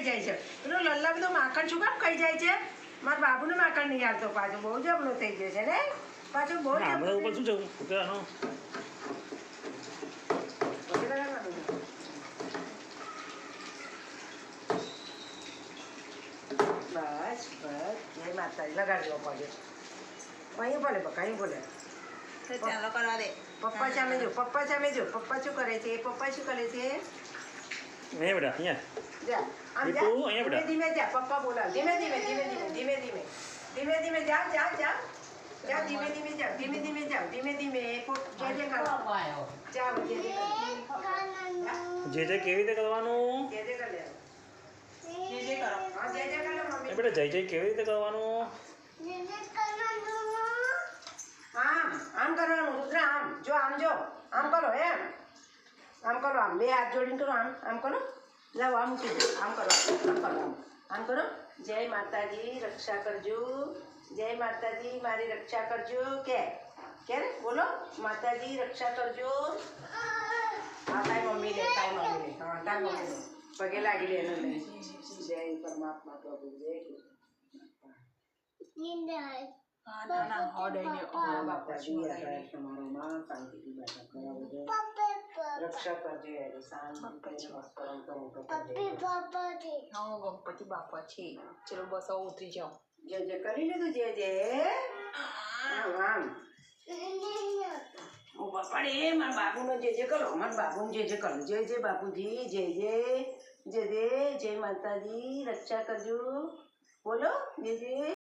જાય છે પેલો લલ્લા બધું માખણ શું કામ ખાઈ જાય છે મારા બાબુને માખણ નહીં આવતો પાછું બહુ જબલો થઈ ગયો છે ને પાછું બહુ આપણે ઉપર શું જવું બસ બસ જય માતાજી લગાડજો પડે અહીં બોલે બકા અહીં બોલે ચાલો કરવા દે પપ્પા સામે જો પપ્પા શું કરે છે પપ્પા શું કરે છે નહીં બેટા અહીંયા જા આમ જા ધીમે ધીમે જા પપ્પા બોલાવ ધીમે ધીમે જા ધીમે ધીમે જાઓ ધીમે ધીમે જાઓ જે કેવી રીતે કરવાનું જે કર લે જે કરો હા જે કર લે મમ્મી બેટા જય કેવી રીતે કરવાનું આમ કરવાનું રુદ્ર આમ જો આમ કરો એમ આમ કરો આમ બે હાથ જોડીને કરો આમ કરો લાવો આમ મૂકી દો આમ કરો જય માતાજી રક્ષા કરજો જય માતાજી મારી રક્ષા કરજો કે રે બોલો માતાજી રક્ષા કરજો હા તારી મમ્મી લે હા તારી મમ્મી લે પગે લાગી લે એને લે જય પરમાત્મા પ્રભુ જય બાપાજી તમારો માં શાંતિથી બેઠા કરવા બદલ રક્ષા કરજો ગણપતિ બાપા છે ચલો બસ હવે ઉતરી જાઓ જે કરી લીધું જે આમ ઓ બાપા રે મારા બાબુનો જે કરો મારા બાબુને જે કરો જય બાપુજી જય માતાજી રક્ષા કરજો બોલો જય